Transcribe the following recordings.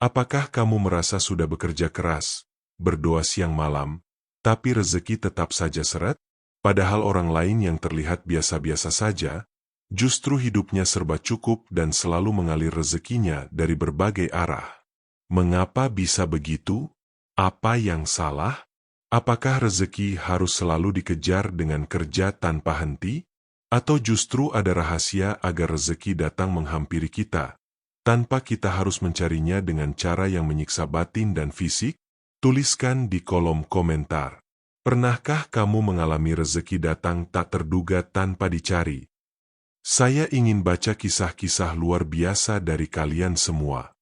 Apakah kamu merasa sudah bekerja keras, berdoa siang malam, tapi rezeki tetap saja seret? Padahal orang lain yang terlihat biasa-biasa saja, justru hidupnya serba cukup dan selalu mengalir rezekinya dari berbagai arah. Mengapa bisa begitu? Apa yang salah? Apakah rezeki harus selalu dikejar dengan kerja tanpa henti? Atau justru ada rahasia agar rezeki datang menghampiri kita, tanpa kita harus mencarinya dengan cara yang menyiksa batin dan fisik? Tuliskan di kolom komentar. Pernahkah kamu mengalami rezeki datang tak terduga tanpa dicari? Saya ingin baca kisah-kisah luar biasa dari kalian semua.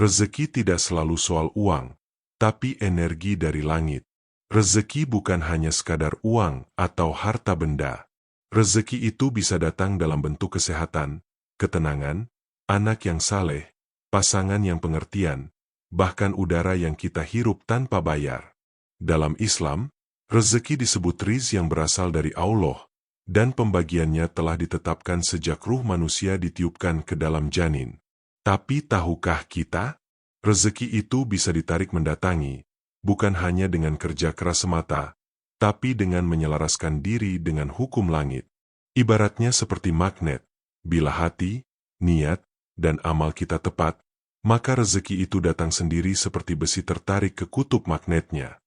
Rezeki tidak selalu soal uang, tapi energi dari langit. Rezeki bukan hanya sekadar uang atau harta benda. Rezeki itu bisa datang dalam bentuk kesehatan, ketenangan, anak yang saleh, pasangan yang pengertian, bahkan udara yang kita hirup tanpa bayar. Dalam Islam, rezeki disebut rizq yang berasal dari Allah, dan pembagiannya telah ditetapkan sejak ruh manusia ditiupkan ke dalam janin. Tapi tahukah kita, rezeki itu bisa ditarik mendatangi, bukan hanya dengan kerja keras semata, tapi dengan menyelaraskan diri dengan hukum langit. Ibaratnya seperti magnet. Bila hati, niat, dan amal kita tepat, maka rezeki itu datang sendiri seperti besi tertarik ke kutub magnetnya.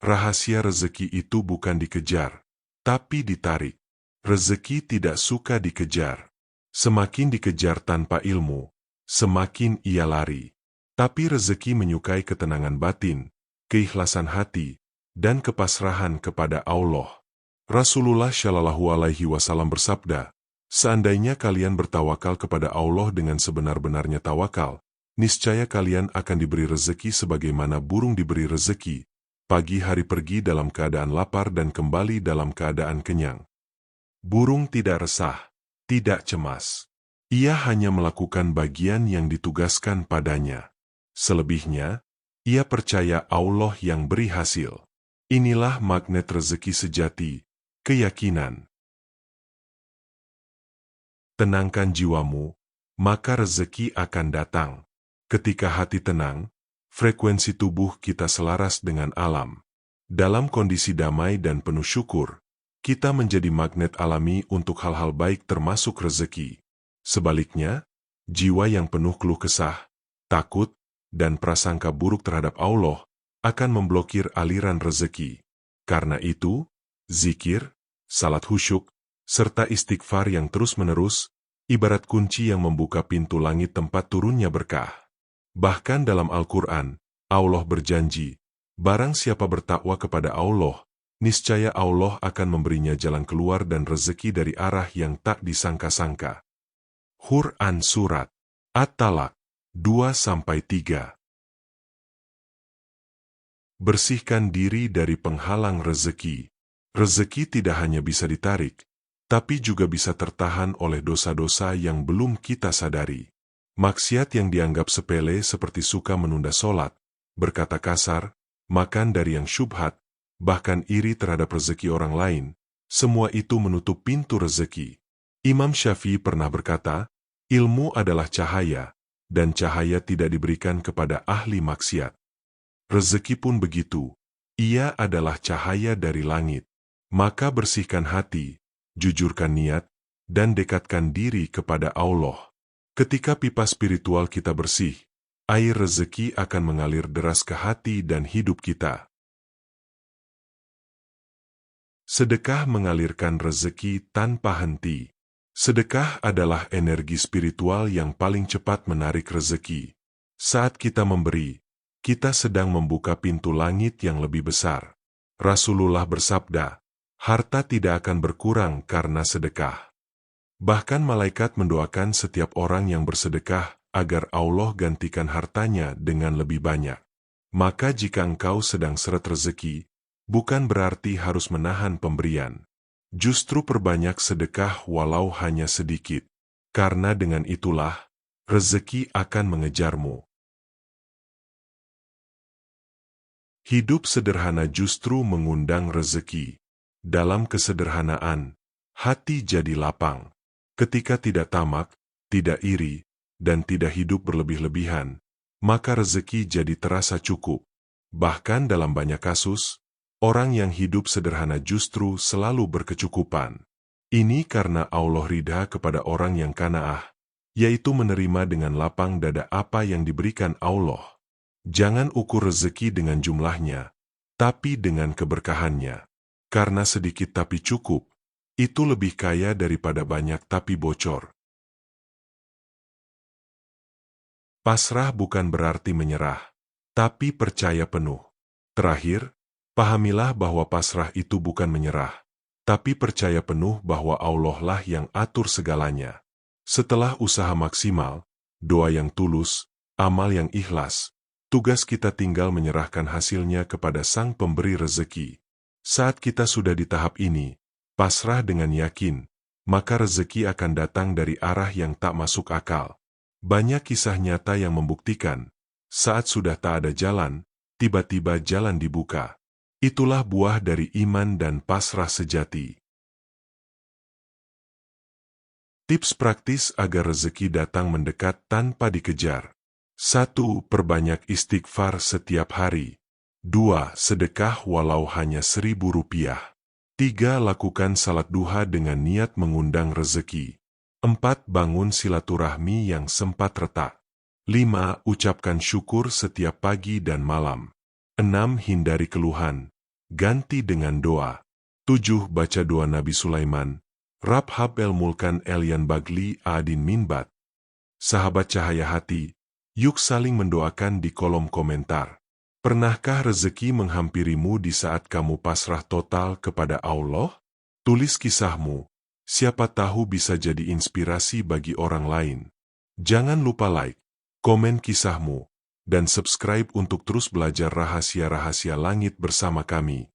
Rahasia rezeki itu bukan dikejar, tapi ditarik. Rezeki tidak suka dikejar. Semakin dikejar tanpa ilmu, semakin ia lari. Tapi rezeki menyukai ketenangan batin, keikhlasan hati, dan kepasrahan kepada Allah. Rasulullah Shallallahu Alaihi Wasallam bersabda, seandainya kalian bertawakal kepada Allah dengan sebenar-benarnya tawakal, niscaya kalian akan diberi rezeki sebagaimana burung diberi rezeki, pagi hari pergi dalam keadaan lapar dan kembali dalam keadaan kenyang. Burung tidak resah, tidak cemas. Ia hanya melakukan bagian yang ditugaskan padanya. Selebihnya, ia percaya Allah yang beri hasil. Inilah magnet rezeki sejati, keyakinan. Tenangkan jiwamu, maka rezeki akan datang. Ketika hati tenang, frekuensi tubuh kita selaras dengan alam. Dalam kondisi damai dan penuh syukur, kita menjadi magnet alami untuk hal-hal baik termasuk rezeki. Sebaliknya, jiwa yang penuh keluh kesah, takut, dan prasangka buruk terhadap Allah akan memblokir aliran rezeki. Karena itu, zikir, salat khusyuk, serta istighfar yang terus-menerus, ibarat kunci yang membuka pintu langit tempat turunnya berkah. Bahkan dalam Al-Quran, Allah berjanji, barang siapa bertakwa kepada Allah, niscaya Allah akan memberinya jalan keluar dan rezeki dari arah yang tak disangka-sangka. Quran Surat At-Talaq 2-3. Bersihkan diri dari penghalang rezeki. Rezeki tidak hanya bisa ditarik, tapi juga bisa tertahan oleh dosa-dosa yang belum kita sadari. Maksiat yang dianggap sepele seperti suka menunda sholat, berkata kasar, makan dari yang syubhat, bahkan iri terhadap rezeki orang lain, semua itu menutup pintu rezeki. Imam Syafi'i pernah berkata, ilmu adalah cahaya, dan cahaya tidak diberikan kepada ahli maksiat. Rezeki pun begitu, ia adalah cahaya dari langit. Maka bersihkan hati, jujurkan niat, dan dekatkan diri kepada Allah. Ketika pipa spiritual kita bersih, air rezeki akan mengalir deras ke hati dan hidup kita. Sedekah mengalirkan rezeki tanpa henti. Sedekah adalah energi spiritual yang paling cepat menarik rezeki. Saat kita memberi, kita sedang membuka pintu langit yang lebih besar. Rasulullah bersabda, harta tidak akan berkurang karena sedekah. Bahkan malaikat mendoakan setiap orang yang bersedekah agar Allah gantikan hartanya dengan lebih banyak. Maka jika engkau sedang seret rezeki, bukan berarti harus menahan pemberian. Justru perbanyak sedekah walau hanya sedikit. Karena dengan itulah, rezeki akan mengejarmu. Hidup sederhana justru mengundang rezeki. Dalam kesederhanaan, hati jadi lapang. Ketika tidak tamak, tidak iri, dan tidak hidup berlebih-lebihan, maka rezeki jadi terasa cukup. Bahkan dalam banyak kasus, orang yang hidup sederhana justru selalu berkecukupan. Ini karena Allah ridha kepada orang yang qanaah, yaitu menerima dengan lapang dada apa yang diberikan Allah. Jangan ukur rezeki dengan jumlahnya, tapi dengan keberkahannya. Karena sedikit tapi cukup, itu lebih kaya daripada banyak tapi bocor. Pasrah bukan berarti menyerah, tapi percaya penuh. Terakhir, pahamilah bahwa pasrah itu bukan menyerah, tapi percaya penuh bahwa Allah lah yang atur segalanya. Setelah usaha maksimal, doa yang tulus, amal yang ikhlas, tugas kita tinggal menyerahkan hasilnya kepada Sang Pemberi rezeki. Saat kita sudah di tahap ini, pasrah dengan yakin, maka rezeki akan datang dari arah yang tak masuk akal. Banyak kisah nyata yang membuktikan, saat sudah tak ada jalan, tiba-tiba jalan dibuka. Itulah buah dari iman dan pasrah sejati. Tips praktis agar rezeki datang mendekat tanpa dikejar. 1. Perbanyak istighfar setiap hari. 2. Sedekah walau hanya Rp1.000. 3. Lakukan salat duha dengan niat mengundang rezeki. 4. Bangun silaturahmi yang sempat retak. 5. Ucapkan syukur setiap pagi dan malam. 6. Hindari keluhan. Ganti dengan doa. 7. Baca doa Nabi Sulaiman. Rabhab el-Mulkan Elian Bagli Adin Minbat. Sahabat cahaya hati, yuk saling mendoakan di kolom komentar. Pernahkah rezeki menghampirimu di saat kamu pasrah total kepada Allah? Tulis kisahmu. Siapa tahu bisa jadi inspirasi bagi orang lain. Jangan lupa like, komen kisahmu, dan subscribe untuk terus belajar rahasia-rahasia langit bersama kami.